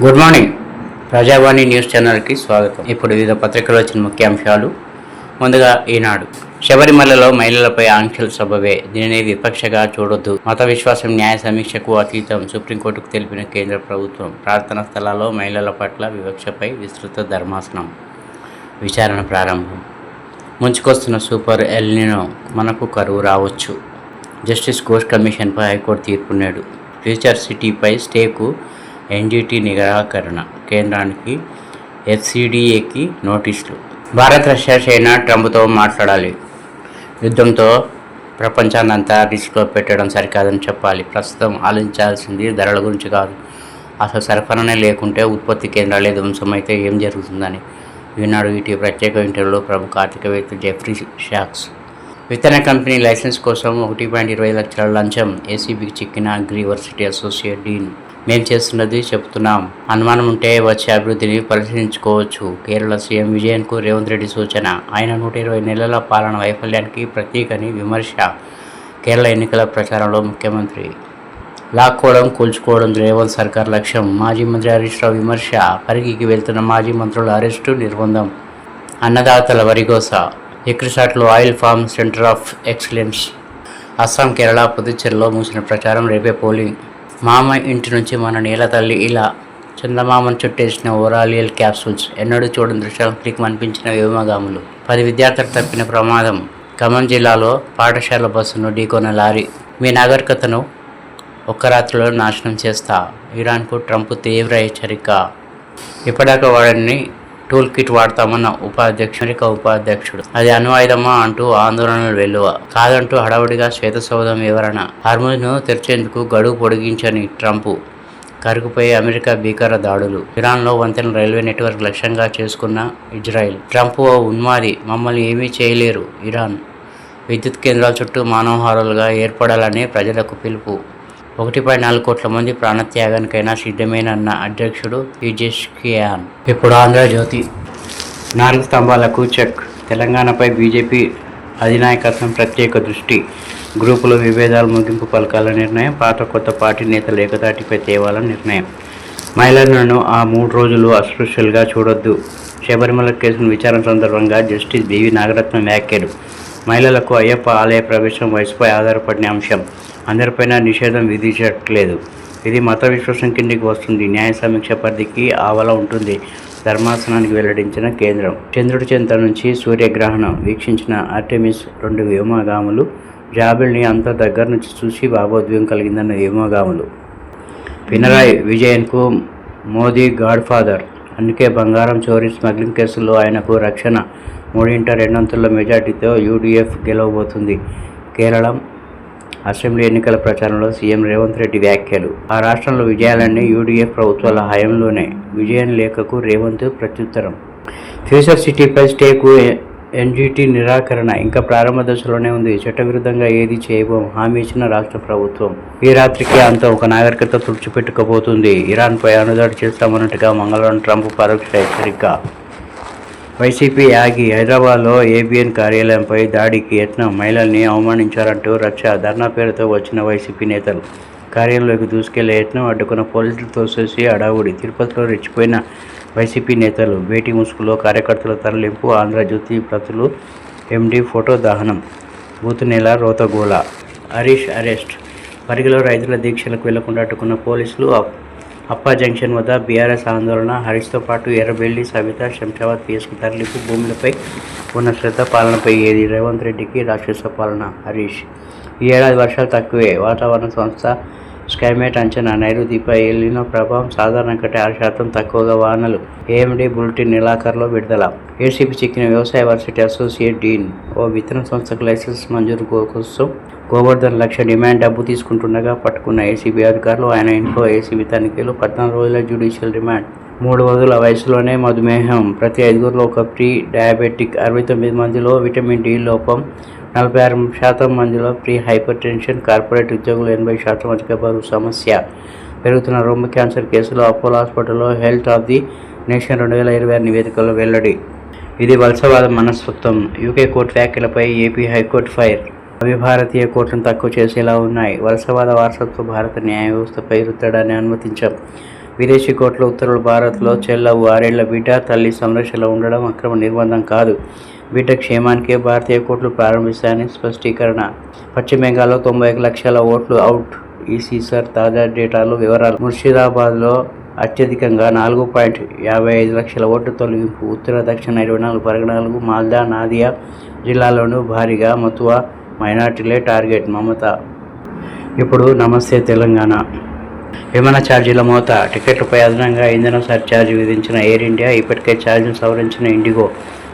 Good morning. ప్రజావాణి news ఛానల్కి స్వాగతం. ఇప్పుడు వివిధ పత్రికలు వచ్చిన ముఖ్యాంశాలు. ముందుగా ఈనాడు. శబరిమలలో మహిళలపై ఆంక్షలు సబబే, దీనిని విపక్షగా చూడొద్దు. మత విశ్వాసం న్యాయ సమీక్షకు అతీతం, సుప్రీంకోర్టుకు తెలిపిన కేంద్ర ప్రభుత్వం. ప్రార్థనా స్థలాల్లో మహిళల పట్ల వివక్షపై విస్తృత ధర్మాసనం విచారణ ప్రారంభం. ముంచుకొస్తున్న సూపర్ ఎల్నినో, మనకు కరువు రావచ్చు. జస్టిస్ ఘోష్ కమిషన్పై హైకోర్టు తీర్పు నేడు. ఫ్యూచర్ సిటీపై స్టేకు ఎన్జీటీ నిరాకరణ, కేంద్రానికి ఎఫ్సిడిఏకి నోటీసులు. భారత్, రష్యా, చైనా ట్రంప్తో మాట్లాడాలి. యుద్ధంతో ప్రపంచాన్నంతా రిస్క్లో పెట్టడం సరికాదని చెప్పాలి. ప్రస్తుతం ఆలోచించాల్సింది ధరల గురించి కాదు, అసలు సరఫరానే లేకుంటే ఉత్పత్తి కేంద్రాలే ధ్వంసమైతే ఏం జరుగుతుందని. ఈనాడు ఈటీ ప్రత్యేక ఇంటర్వ్యూలో ప్రముఖ ఆర్థికవేత్త జెఫ్రీ షాక్స్. విత్తన కంపెనీ లైసెన్స్ కోసం 1.20 లక్షల లంచం, ఏసీబీకి చిక్కిన అగ్రివర్సిటీ అసోసియేట్ డీన్. మేం చేస్తున్నది చెబుతున్నాం, అనుమానం ఉంటే వచ్చే అభివృద్ధిని పరిశీలించుకోవచ్చు. కేరళ సీఎం విజయన్కు రేవంత్ రెడ్డి సూచన. ఆయన 120 నెలల పాలన వైఫల్యానికి ప్రతీకని విమర్శ. కేరళ ఎన్నికల ప్రచారంలో ముఖ్యమంత్రి లాక్కోవడం, కూల్చుకోవడం రేవంత్ సర్కార్ లక్ష్యం. మాజీ మంత్రి హరీష్ రావు విమర్శ. పరిగికి వెళ్తున్న మాజీ మంత్రుల అరెస్టు, నిర్బంధం. అన్నదాతల వరిగోస. ఎక్రిసాట్లో oil farm centre of excellence. Assam, Kerala, పుదుచ్చేరిలో మూసిన ప్రచారం, రేపే పోలింగ్. మామ ఇంటి నుంచి మన నేల తల్లి ఇలా చందమామను చుట్టేసిన ఓరాలియల్ క్యాప్సూల్స్. ఎన్నడూ చూడని దృశ్యాలను క్లిక్ అనిపించిన వ్యోమగాములు. 10 విద్యార్థులకు తప్పిన ప్రమాదం. ఖమ్మం జిల్లాలో పాఠశాల బస్సును ఢీకొన్న లారీ. మీ నాగరికతను ఒక్క రాత్రిలో నాశనం చేస్తా, ఇరాన్కు ట్రంప్ తీవ్ర హెచ్చరిక. ఇప్పటిదాకా వాడని టూల్ కిట్ వాడతామన్న అమెరికా ఉపాధ్యక్షుడు. అది అణ్వాయుధమా అంటూ ఆందోళనలు వెల్లువ. కాదంటూ హడావుడిగా శ్వేతసౌధం వివరణ. హార్ముజ్ను తెరిచేందుకు గడువు పొడిగించని ట్రంప్. కరుగుపోయే అమెరికా భీకర దాడులు. ఇరాన్లో వంతెన రైల్వే నెట్వర్క్ లక్ష్యంగా చేసుకున్న ఇజ్రాయెల్. ట్రంప్ ఓ ఉన్మాది, మమ్మల్ని ఏమీ చేయలేరు. ఇరాన్. విద్యుత్ కేంద్రాల చుట్టూ మానవహారాలుగా ఏర్పడాలని ప్రజలకు పిలుపు. 1.4 కోట్ల మంది ప్రాణత్యాగానికైనా సిద్ధమేనన్న అధ్యక్షుడు పిజెష్కియాన్. ఇప్పుడు ఆంధ్రజ్యోతి. 4 స్తంభాలకు చెక్. తెలంగాణపై బీజేపీ అధినాయకత్వం ప్రత్యేక దృష్టి. గ్రూపుల విభేదాలు ముగింపు పలకాల నిర్ణయం. పాత కొత్త పార్టీ నేతలు ఏకతాటిపై తేవాలని నిర్ణయం. మహిళలను ఆ 3 రోజులు అస్పృశ్యులుగా చూడొద్దు. శబరిమల కేసును విచారణ సందర్భంగా జస్టిస్ బివి నాగరత్నం వ్యాఖ్యలు. మహిళలకు అయ్యప్ప ఆలయ ప్రవేశం వయసుపై ఆధారపడిన అంశం. అందరిపైన నిషేధం విధించట్లేదు. ఇది మత విశ్వాసం కిందికి వస్తుంది. న్యాయ సమీక్ష పరిధికి ఆవల ఉంటుంది. ధర్మాసనానికి వెల్లడించిన కేంద్రం. చంద్రుడి చెంత నుంచి సూర్యగ్రహణం వీక్షించిన ఆర్టెమిస్ 2 వ్యోమగాములు. జాబిల్ని అంత దగ్గర నుంచి చూసి భావోద్వేగం కలిగిందన్న వ్యోమగాములు. పినరాయి విజయన్కు మోదీ గాడ్ ఫాదర్. అందుకే బంగారం చోరీ, స్మగ్లింగ్ కేసుల్లో ఆయనకు రక్షణ. 3/2 మెజార్టీతో యూడీఎఫ్ గెలవబోతుంది. కేరళం అసెంబ్లీ ఎన్నికల ప్రచారంలో సీఎం రేవంత్ రెడ్డి వ్యాఖ్యలు. ఆ రాష్ట్రంలో విజయాలన్నీ యూడీఎఫ్ ప్రభుత్వాల హయాంలోనే. విజయం లేఖకు రేవంత్ ప్రత్యుత్తరం. ఫ్యూచర్ సిటీపై స్టేకు ఎన్జీటీ నిరాకరణ ఇంకా ప్రారంభ దశలోనే ఉంది. చట్టవిరుద్ధంగా ఏది చేయబోం హామీ ఇచ్చిన రాష్ట్ర ప్రభుత్వం. ఈ రాత్రికి అంతా ఒక నాగరికత తుడిచిపెట్టుకోబోతుంది. ఇరాన్పై అణుదాడి చేస్తామన్నట్టుగా మంగళవారం ట్రంప్ పరోక్ష హెచ్చరిక. YCP Yagi. హైదరాబాద్లో ఏబిఎన్ కార్యాలయంపై దాడికి యత్నం. మహిళల్ని అవమానించారంటూ రక్ష. ధర్నా పేరుతో వచ్చిన వైసీపీ నేతలు కార్యాలయంలోకి దూసుకెళ్లే యత్నం అడ్డుకున్న పోలీసులు తోసేసి హడావుడి. తిరుపతిలో రెచ్చిపోయిన వైసీపీ నేతలు. భేటీ ముసుగులో కార్యకర్తల తరలింపు. ఆంధ్రజ్యోతి ప్రతులు. ఎండీ ఫోటో దహనం. బూతునెల రోతగోల. హరీష్ అరెస్ట్. పరిగిలో రైతుల దీక్షలకు వెళ్లకుండా అడ్డుకున్న పోలీసులు. అప్పా జంక్షన్ వద్ద బీఆర్ఎస్ ఆందోళన. హరీష్తో పాటు ఎర్రబెల్లి, సవిత, శంషాబాద్ పిఎస్కు తరలింపు. భూములపై ఉన్న శ్రద్ధ, పాలనపై ఏది? రేవంత్ రెడ్డికి రాక్షస పాలన. హరీష్. ఈ ఏడాది వర్షాలు తక్కువే. వాతావరణ సంస్థ స్కైమేట్ అంచనా. నైరుతిపై ఎల్నినో ప్రభావం. సాధారణ కంటే 6% తక్కువగా వానలు. ఏఎండీ బులెటిన్ నెలాఖరులో విడుదల. ఏసీబీ చిక్కిన వ్యవసాయ వర్సిటీ అసోసియేట్ డీన్. ఓ విత్తన సంస్థకు లైసెన్స్ మంజూరు కోసం గోవర్ధన్ లక్ష డిమాండ్. డబ్బు తీసుకుంటుండగా పట్టుకున్న ఏసీబీ అధికారులు. ఆయన ఇంట్లో ఏసీబీ తనిఖీలు. 14 రోజుల జ్యుడిషియల్ రిమాండ్. 3 రోజుల వయసులోనే మధుమేహం. ప్రతి 5గురిలో ఒక ప్రీ డయాబెటిక్. 69 మందిలో విటమిన్ డి లోపం. 46% మందిలో ప్రీ హైపర్ టెన్షన్. కార్పొరేట్ ఉద్యోగులు 80% అధిక బరువు సమస్య. పెరుగుతున్న రొమ్ము క్యాన్సర్ కేసులో అపోలో హాస్పిటల్లో హెల్త్ ఆఫ్ ది నేషన్ 2026 నివేదికలో వెల్లడి. ఇది వలసవాద మనస్తత్వం. యూకే కోర్టు వ్యాఖ్యలపై ఏపీ హైకోర్టు ఫైర్. అవి భారతీయ కోర్టును తక్కువ చేసేలా ఉన్నాయి. వలసవాద వారసత్వ భారత న్యాయ వ్యవస్థపై రుద్దడాన్ని అనుమతించాం. విదేశీ కోర్టుల ఉత్తర్వులు భారత్లో చెల్లవు. 6 ఏళ్ల బిడ్డ తల్లి సంరక్షణలో ఉండడం అక్రమ నిర్బంధం కాదు. బిడ్డ క్షేమానికే భారతీయ కోర్టులు ప్రారంభిస్తాయని స్పష్టీకరణ. పశ్చిమ బెంగాల్లో 91 లక్షల ఓట్లు అవుట్. ఈసీ సర్ తాజా డేటాలు వివరాలు. ముర్షిదాబాద్లో అత్యధికంగా 4.55 లక్షల ఓట్ల తొలగింపు. ఉత్తర దక్షిణ 24 పరగణాలు, మాల్దా, నాదియా జిల్లాలోనూ భారీగా మతువా మైనార్టీలే టార్గెట్. మమత ఇప్పుడు నమస్తే తెలంగాణ. విమాన ఛార్జీల మోత. టికెట్లపై అదనంగా ఇంధన సర్ఛార్జీ విధించిన ఎయిర్ ఇండియా ఇప్పటికే ఛార్జీలు సవరించిన ఇండిగో.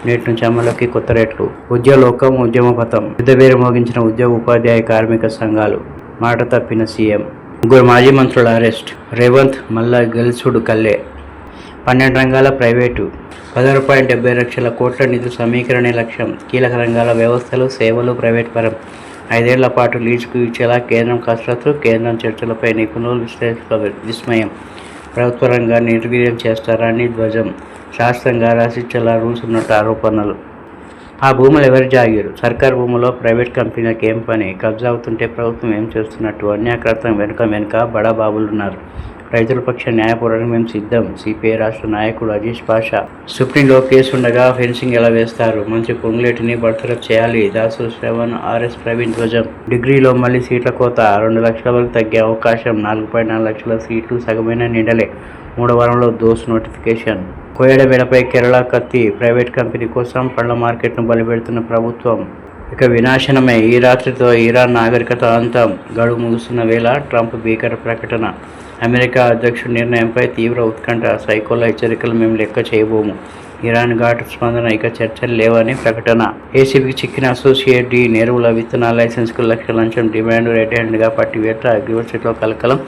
నేటి నుంచి అమలుకి కొత్త రేట్లు. ఉద్యోగలోకం ఉద్యమపథం. యుద్ధబేరి మోగించిన ఉద్యోగ ఉపాధ్యాయ కార్మిక సంఘాలు. మాట తప్పిన సీఎం. 3 మాజీ మంత్రుల అరెస్ట్. రేవంత్ మల్లా గెలుసుడు కల్లే. 12 రంగాల ప్రైవేటు. 16.70 లక్షల కోట్ల నిధులు సమీకరణే లక్ష్యం. కీలక రంగాల వ్యవస్థలు, సేవలు ప్రైవేట్ పరం. 5 ఏళ్ల పాటు లీజుకు ఇచ్చేలా కేంద్రం కసరత్తు. కేంద్రం చర్చలపై నిపుణులు విశ్లేషకుల విస్మయం. ప్రభుత్వ రంగాన్ని నిర్వీర్యం చేస్తారని ధ్వజం. శాస్త్రంగా రాసిచ్చేలా రూల్స్ ఉన్నట్టు ఆరోపణలు. ఆ భూములు ఎవరి జాగీరు? సర్కారు భూముల్లో ప్రైవేట్ కంపెనీలకు ఏం పని? కబ్జా అవుతుంటే ప్రభుత్వం ఏం చేస్తున్నట్టు? అన్యాక్రాంతం వెనుక బడాబాబులున్నారు. రైతుల పక్ష న్యాయపోరాటం మేము సిద్ధం. సిపిఐ రాష్ట్ర నాయకుడు అజీజ్ పాషా. సుప్రీంలో కేసు ఉండగా ఫెన్సింగ్ ఎలా వేస్తారు? మంత్రి పొంగులేటిని బర్తరఫ్ చేయాలి. దాసు శ్రవణ్, ఆర్ఎస్ ప్రవీణ్ ధ్వజం. డిగ్రీలో మళ్లీ సీట్ల కోత. 2 లక్షల వరకు తగ్గే అవకాశం. 4.4 లక్షల సీట్లు సగమైన నిండలే. 3వ వారంలో దోస్ నోటిఫికేషన్. కోయడ మేడపై కేరళ కత్తి. ప్రైవేట్ కంపెనీ కోసం పళ్ల మార్కెట్ను బలిపెడుతున్న ప్రభుత్వం ఇక వినాశనమే. ఈ రాత్రితో ఇరాన్ నాగరికత అంతం. గడువు ముగుస్తున్న వేళ ట్రంప్ భీకర ప్రకటన. అమెరికా అధ్యక్షుడి నిర్ణయంపై తీవ్ర ఉత్కంఠ. సైకోల హెచ్చరికలు మేము లెక్క చేయబోము. ఇరాన్ ఘాటు స్పందన. ఇక చర్చలు లేవని ప్రకటన. ఏసీబీకి చిక్కిన అసోసియేట్ డి. నెరువుల విత్తనాల లైసెన్స్కు 1 లక్షల లంచం డిమాండ్. రెడ్ హ్యాండ్గా పట్టివేట. అగ్రివర్సిటీలో కలకలం.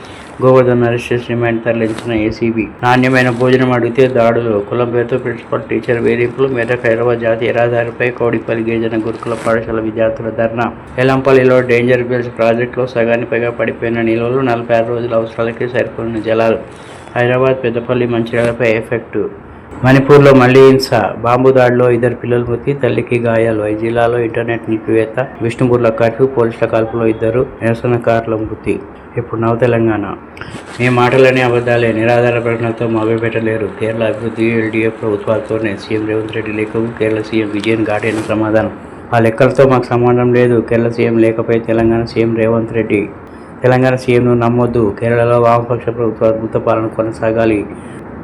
గోవర్ధన్ అరెస్ట్ చేసి రిమాండ్ తరలించిన ఏసీబీ. నాణ్యమైన భోజనం అడిగితే దాడులు. కులం పేరుతో ప్రిన్సిపల్, టీచర్ వేధింపులు. మెదక్ హైదరాబాద్ జాతీయ రహదారిపై కౌడిపల్లి గిరిజన గురుకుల పాఠశాల విద్యార్థుల ధర్నా. ఎల్లంపల్లిలో డేంజర్ బిల్స్ ప్రాజెక్టులో సగానికి పైగా పడిపోయిన నిల్వలు. 46 రోజుల అవసరాలకి సరిపోయిన జలాలు. హైదరాబాద్, పెద్దపల్లి, మంచిర్యాలపై ఎఫెక్టు. మణిపూర్లో మళ్లీ హింస. బాంబు దాడిలో 2 పిల్లలు మృతి, తల్లికి గాయాలు. 5 జిల్లాలో ఇంటర్నెట్ నిలిపివేత. విష్ణుపూర్లో కర్ఫ్యూ, పోలీసుల కాల్పులో 2 నిరసనకారుల మృతి. ఇప్పుడు నవ తెలంగాణ. మీ మాటలనే అబద్ధాలే. నిరాధార ప్రకటనలతో మభ్యపెట్టలేరు. కేరళ అభివృద్ధి ఎల్డీఎఫ్ ప్రభుత్వాలతోనే. సీఎం రేవంత్ రెడ్డి లేఖకు కేరళ సీఎం విజయన్ ఘాటైన సమాధానం. ఆ లెక్కలతో మాకు సంబంధం లేదు. కేరళ సీఎం లేఖపై తెలంగాణ సీఎం రేవంత్ రెడ్డి. తెలంగాణ సీఎంను నమ్మొద్దు. కేరళలో వామపక్ష ప్రభుత్వ అద్భుత పాలన కొనసాగాలి.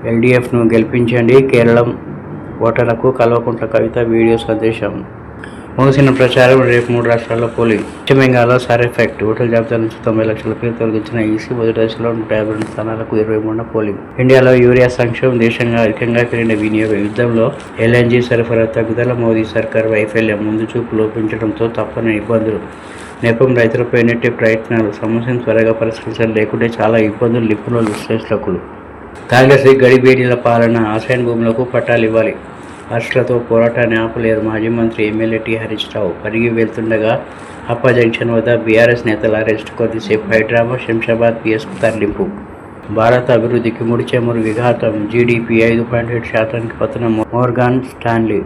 ఎల్డీఎఫ్ను గెలిపించండి. కేరళం ఓటర్లకు కల్వకుంట్ల కవిత వీడియో సందేశం. ముగిసిన ప్రచారం. రేపు 3 రాష్ట్రాల్లో పోలింగ్. పశ్చిమ బెంగాల్లో సర్ ఎఫెక్ట్. ఓటర్ల జాబితా నుంచి 90 లక్షల పేరు తొలగించిన ఈసీ. మొదటి దశలో 152 స్థానాలకు 23 పోలింగ్. ఇండియాలో యూరియా సంక్షోభం. దేశంగా అధికంగా పెరిగిన వినియోగం. యుద్ధంలో ఎల్ఎన్జీ సరఫరా తగ్గుదల. మోదీ సర్కార్ వైఫల్యం. ముందు చూపు లోపించడంతో తప్పని ఇబ్బందులు. నెపం. రైతులపై నెట్టే ప్రయత్నాలు. సమస్యను త్వరగా పరిష్కరించడం లేకుంటే చాలా ఇబ్బందులు. నిపుణులు, విశ్లేషకులు. కాంగ్రెస్ గడిబేడీల పాలన. ఆశయన్ భూములకు పట్టాలు ఇవ్వాలి. అరెస్టులతో పోరాటాన్ని ఆపలేరు. మాజీ మంత్రి ఎమ్మెల్యే టి హరీష్ రావు. పరిగి వెళ్తుండగా అప్ప జంక్షన్ వద్ద బీఆర్ఎస్ నేతల అరెస్ట్. కొద్దిసేపు హైడ్రామా. శంషాబాద్ పిఎస్కు తరలింపు. భారత అభివృద్ధికి ముడిచెమురు విఘాతం. జీడీపీ 5.7% పతనం. Morgan Stanley.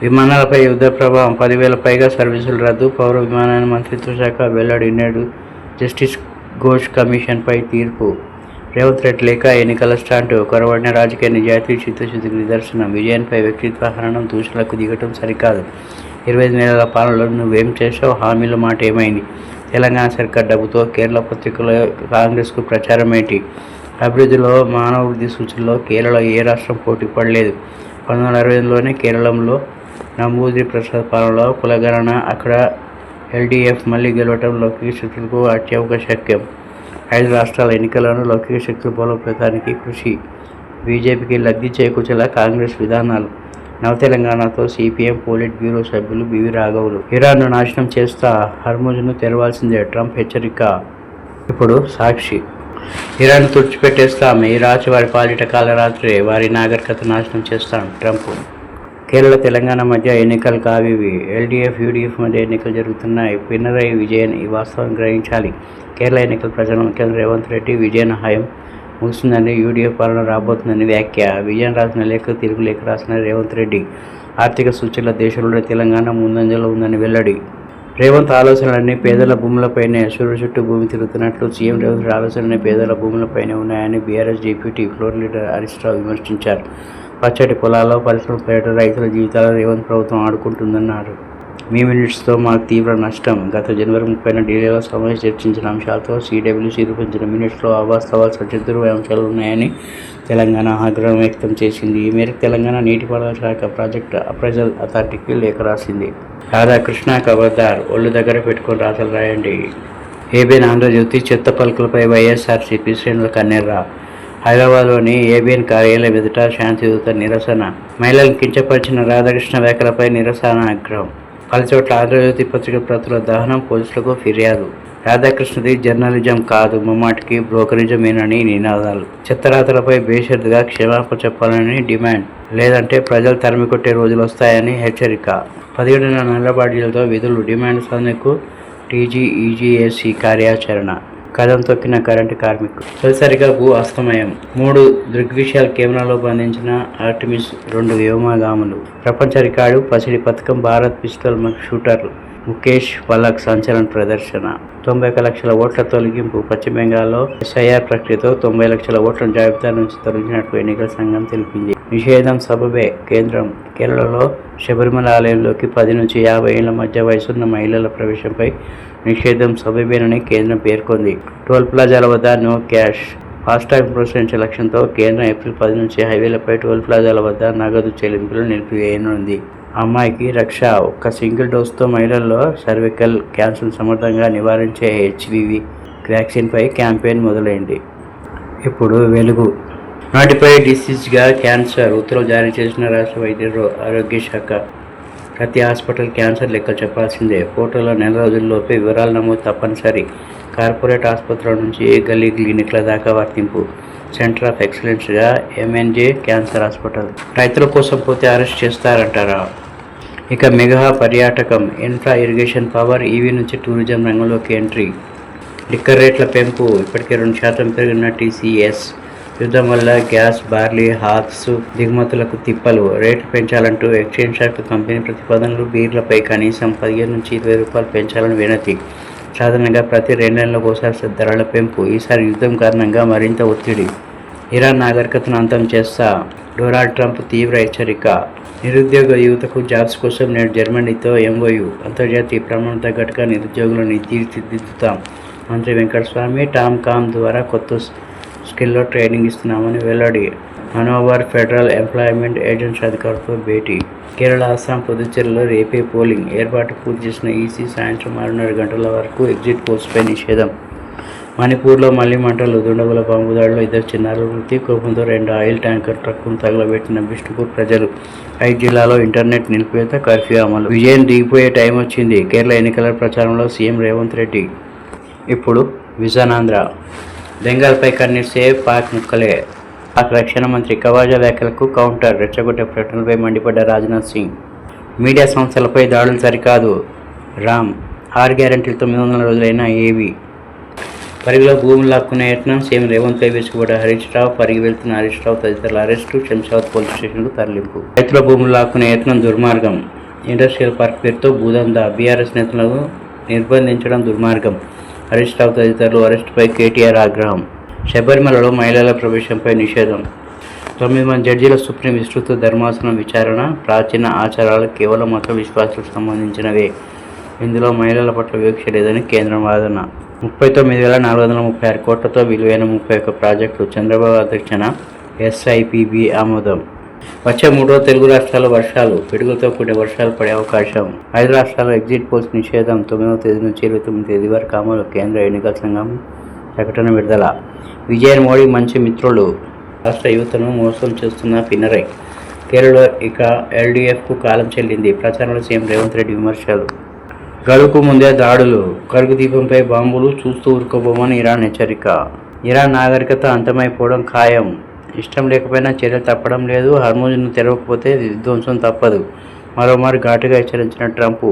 విమానాలపై యుద్ధ ప్రభావం. 10,000 పైగా సర్వీసులు రద్దు. పౌర విమానయాన మంత్రిత్వ శాఖ వెల్లడి. నేడు జస్టిస్ ఘోష్ కమిషన్పై తీర్పు. రేవంత్ రెడ్డి లేఖ ఎన్నికల స్టాంటు. కొరవడిన రాజకీయ నిజాయితీ, చిత్తశుద్ధికి నిదర్శనం. విజయన్పై వ్యక్తిత్వ హననం. దూషణలకు దిగటం సరికాదు. 25 నెలల పాలనలో నువ్వేం చేశావు? హామీల మాట ఏమైంది? తెలంగాణ సర్కార్ డబ్బుతో కేరళ పత్రికలో కాంగ్రెస్కు ప్రచారం ఏంటి? అభివృద్ధిలో మానవృద్ధి సూచనలో కేరళ ఏ రాష్ట్రం పోటీ పడలేదు. 1968లోనే కేరళంలో నంబూదిరి ప్రసాద్ పాలనలో కులగణన. అక్కడ ఎల్డీఎఫ్ మళ్లీ గెలవటం లౌకిక శక్తులకు అత్యవక శక్యం. 5 రాష్ట్రాల ఎన్నికలను లౌకిక శక్తుల బలోపేతానికి కృషి. బీజేపీకి లబ్ధి చేకూర్చేలా కాంగ్రెస్ విధానాలు. నవ తెలంగాణతో సిపిఎం పోలిట్ బ్యూరో సభ్యులు బివి రాఘవులు. ఇరాన్ను నాశనం చేస్తా, హర్ముజ్ను తెరవాల్సిందే ట్రంప్ హెచ్చరిక. ఇప్పుడు సాక్షి. ఇరాన్ను తుడిచిపెట్టేస్తాం. ఈ రాత్రి వారి పాలిట కాలరాత్రి. వారి నాగరికత నాశనం చేస్తాం ట్రంప్. కేరళ, తెలంగాణ మధ్య ఎన్నికలు కావివి. ఎల్డీఎఫ్, యూడీఎఫ్ మధ్య ఎన్నికలు జరుగుతున్నాయి. పినరయి విజయన్ ఈ వాస్తవం గ్రహించాలి. కేరళ ఎన్నికల ప్రచారం. ముఖ్యమంత్రి రేవంత్ రెడ్డి విజయన్ హయం ముగుస్తుందని, యూడీఎఫ్ పాలన రాబోతుందని వ్యాఖ్య. విజయన్ రాసిన లేఖ తిరుగు లేఖ రాసిన రేవంత్ రెడ్డి. ఆర్థిక సూచీల దేశంలోనే తెలంగాణ ముందంజలో ఉందని వెల్లడి. రేవంత్ ఆలోచనలన్నీ పేదల భూములపైనే, సూర్యుడు చుట్టూ భూమి తిరుగుతున్నట్లు సీఎం రేవంత్ ఆలోచనలన్నీ పేదల భూములపైనే ఉన్నాయని BRS deputy floor leader Harish Rao విమర్శించారు. పచ్చటి పొలాల్లో, పరిశ్రమ పేరిట రైతుల జీవితాలను రేవంత్ ప్రభుత్వం ఆడుకుంటుందన్నారు. మీ మినిట్స్తో మాకు తీవ్ర నష్టం. గత జనవరి 30న ఢిల్లీలో సమావేశం చర్చించిన అంశాలతో సిడబ్ల్యూసీ రూపొందించిన మినిట్స్లో అవాస్తవాలు, సత్యదూర అంశాలు ఉన్నాయని తెలంగాణ ఆగ్రహం వ్యక్తం చేసింది. ఈ మేరకు తెలంగాణ నీటిపారుదల శాఖ ప్రాజెక్టు అప్రైజల్ అథారిటీకి లేఖ రాసింది. రాధాకృష్ణ ఖబర్దార్, ఒళ్ళు దగ్గర పెట్టుకొని రాతలు రాయండి. ఏబిఎన్ ఆంధ్రజ్యోతి చెత్త పలుకులపై వైఎస్ఆర్సీపీ శ్రేణుల కన్నెర్ర. హైదరాబాద్లోని ఏబిఎన్ కార్యాలయం ఎదుట శాంతియుత నిరసన. మహిళలను కించపరిచిన రాధాకృష్ణ వ్యాఖ్యలపై నిరసన ఆగ్రహం. పలుచోట్ల ఆంధ్రజ్యోతి పత్రిక ప్రతుల దహనం, పోలీసులకు ఫిర్యాదు. రాధాకృష్ణది జర్నలిజం కాదు, ముమ్మాటికి బ్రోకరిజమేనని నినాదాలు. చెత్తరాతలపై బేషరతుగా క్షమాపణ చెప్పాలని డిమాండ్, లేదంటే ప్రజలు తరిమికొట్టే రోజులు వస్తాయని హెచ్చరిక. 17 నెలల బాధ్యతలతో విధులు, డిమాండ్ సాధనకు టీజీఈజీఏసీ కార్యాచరణ. కదం తొక్కిన కరెంటు కార్మికులు. తొలిసారిగా భూ అస్తమయం. 3 దృగ్విషయాల కెమెరాలో బంధించిన ఆర్టిమిస్ 2 వ్యోమగాములు. ప్రపంచ రికార్డు పసిడి పథకం. భారత్ పిస్టల్ షూటర్లు ముఖేష్ పలక్ సంచలన ప్రదర్శన. 91 లక్షల ఓట్ల తొలగింపు. పశ్చిమ బెంగాల్లో ఎస్ఐఆర్ ప్రక్రియతో 90 లక్షల ఓట్ల జాబితా నుంచి తొలగించినట్టు ఎన్నికల సంఘం తెలిపింది. నిషేధం సబబే కేంద్రం. కేరళలో శబరిమల ఆలయంలోకి 10 నుంచి 50 ఏళ్ల మధ్య వయసున్న మహిళల ప్రవేశంపై నిషేధం సబబేనని కేంద్రం పేర్కొంది. టోల్ ప్లాజాల వద్ద నో క్యాష్. ఫాస్టాగ్ ప్రోత్సహించే లక్ష్యంతో కేంద్రం ఏప్రిల్ 10 నుంచి హైవేలపై టోల్ ప్లాజాల వద్ద నగదు చెల్లింపులు నిలిపివేయనుంది. అమ్మాయికి రక్ష. ఒక్క సింగిల్ డోస్తో మహిళల్లో సర్వికల్ క్యాన్సర్ సమర్థంగా నివారించే హెచ్పివి వ్యాక్సిన్పై క్యాంపెయిన్ మొదలైంది. ఇప్పుడు వెలుగు. నోటిఫై డిసీజ్గా క్యాన్సర్ ఉత్తర్వులు జారీ చేసిన రాష్ట్ర వైద్య ఆరోగ్య శాఖ. ప్రతి హాస్పిటల్ క్యాన్సర్ లెక్కలు చెప్పాల్సిందే. ఫోటోలో నెల రోజుల్లోపే వివరాలు నమోదు తప్పనిసరి. కార్పొరేట్ ఆసుపత్రుల నుంచి గల్లీ క్లినిక్ల దాకా వర్తింపు. సెంటర్ ఆఫ్ ఎక్సలెన్స్గా ఎంఎన్జే క్యాన్సర్ హాస్పిటల్. రైతుల కోసం పోతే అరెస్ట్ చేస్తారంటారా? ఇక మెగా పర్యాటకం. ఇన్ఫ్రా, ఇరిగేషన్, పవర్, ఈవీ నుంచి టూరిజం రంగంలోకి ఎంట్రీ. లిక్కర్ రేట్ల పెంపు. ఇప్పటికే 2% పెరిగిన టీసీఎస్. యుద్ధం వల్ల గ్యాస్, బార్లీ, హాక్స్ దిగుమతులకు తిప్పలు. రేట్లు పెంచాలంటూ ఎక్స్చేంజ్ శాఖ కంపెనీ ప్రతిపాదనలు. బీర్లపై కనీసం 15 నుంచి 20 రూపాయలు పెంచాలని వినతి. సాధారణంగా ప్రతి 2 నెలలకు ఒకసారి ధరల పెంపు. ఈసారి యుద్ధం కారణంగా మరింత ఒత్తిడి. ఇరాన్ నాగరికతను అంతం చేస్తా. డొనాల్డ్ ట్రంప్ తీవ్ర హెచ్చరిక. నిరుద్యోగ యువతకు జాబ్స్ కోసం నేడు జర్మనీతో ఎంఓయూ. అంతర్జాతీయ ప్రమాణం తగ్గట్టుగా నిరుద్యోగులను తీర్చిదిద్దుతాం. మంత్రి వెంకటస్వామి టామ్ కామ్ ద్వారా కొత్త స్కిల్లో ట్రైనింగ్ ఇస్తున్నామని వెల్లడి. మనోవర్ ఫెడరల్ ఎంప్లాయ్మెంట్ ఏజెన్సీ అధికారులతో భేటీ. కేరళ, అస్సాం, పుదుచ్చేరిలో రేపే పోలింగ్. ఏర్పాటు పూర్తి చేసిన ఈసీ సాయంత్రం 6:30 గంటల వరకు ఎగ్జిట్ పోల్స్పై నిషేధం. మణిపూర్లో మళ్లీ మంటలు. దుండగుల బాంబు దాడిలో 2 చిన్నారుల మృతి. కోపంతో 2 ఆయిల్ ట్యాంకర్ ట్రక్కును తగలబెట్టిన బిష్ణుపూర్ ప్రజలు. 5 జిల్లాలో ఇంటర్నెట్ నిలిపివేత, కర్ఫ్యూ అమలు. విజయం దిగిపోయే టైం వచ్చింది. కేరళ ఎన్నికల ప్రచారంలో సీఎం రేవంత్ రెడ్డి. ఇప్పుడు విజనాంధ్ర. బెంగాల్పై కన్నేసే పాక్ ముక్కలే. పాక్ రక్షణ మంత్రి ఖవాజా వ్యాఖ్యలకు కౌంటర్. రెచ్చగొట్టే ప్రకటనలపై మండిపడ్డ రాజ్నాథ్ సింగ్. మీడియా సంస్థలపై దాడులు సరికాదు. రామ్. 6 గ్యారెంటీలు 900 రోజులైన ఏవి. పరిగిలో భూములు లాక్కునే యత్నం. సీఎం రేవంత్పై విసుగుపడ్డ హరీష్ రావు. పరిగి వెళ్తున్న హరీష్ రావు తదితరుల అరెస్టు. శంషాబాద్ పోలీస్ స్టేషన్కు తరలింపు. రైతుల భూములు లాక్కునే యత్నం దుర్మార్గం. ఇండస్ట్రియల్ పార్క్ పేరుతో భూదందా. బీఆర్ఎస్ నేతలను నిర్బంధించడం దుర్మార్గం. హరీష్ రావు తదితరులు అరెస్టుపై కేటీఆర్ ఆగ్రహం. శబరిమలలో మహిళల ప్రవేశంపై నిషేధం. 9 మంది జడ్జీల సుప్రీం విస్తృత ధర్మాసనం విచారణ. ప్రాచీన ఆచారాలు కేవలం మత విశ్వాసాలకు సంబంధించినవే. ఇందులో మహిళల పట్ల వివక్ష లేదని కేంద్రం వాదన. 39,436 కోట్లతో విలువైన 31 ప్రాజెక్టులు. చంద్రబాబు అధ్యక్షన ఎస్ఐపిబి ఆమోదం. వచ్చే 3 తెలుగు రాష్ట్రాల వర్షాలు. పిడుగులతో కూడిన వర్షాలు పడే అవకాశం. 5 రాష్ట్రాల్లో ఎగ్జిట్ పోల్స్ నిషేధం. 9వ తేదీ నుంచి 29వ తేదీ వరకు అమలు. కేంద్ర ఎన్నికల సంఘం ప్రకటన విడుదల. విజయన్ మోడీ మంచి మిత్రులు. రాష్ట్ర యువతను మోసం చేస్తున్న పినరై. కేరళలో ఇక ఎల్డీఎఫ్కు కాలం చెల్లింది. ప్రచారంలో సీఎం రేవంత్ రెడ్డి విమర్శలు. గడువుకు ముందే దాడులు. కరుగు దీపంపై బాంబులు. చూస్తూ ఊరుకోబోమని ఇరాన్ హెచ్చరిక. ఇరాన్ నాగరికత అంతమైపోవడం ఖాయం. ఇష్టం లేకపోయినా చర్యలు తప్పడం లేదు. హార్మోజ్ను తెరవకపోతే విధ్వంసం తప్పదు. మరోమారు ఘాటుగా హెచ్చరించిన ట్రంప్.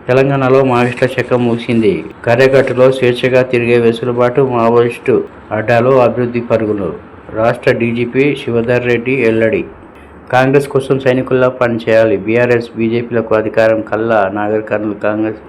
తెలంగాణలో మావోయిస్టుల చక్రం ముగిసింది. కర్రెగట్టులో స్వేచ్ఛగా తిరిగే వెసులుబాటు. మావోయిస్టు అడ్డాలో అభివృద్ధి పరుగులు. రాష్ట్ర డీజీపీ శివధర్ రెడ్డి వెల్లడి. కాంగ్రెస్ కోసం సైనికుల్లా పనిచేయాలి. బీఆర్ఎస్, బీజేపీలకు అధికారం కల్లా. నాగర్ కర్నూలు కాంగ్రెస్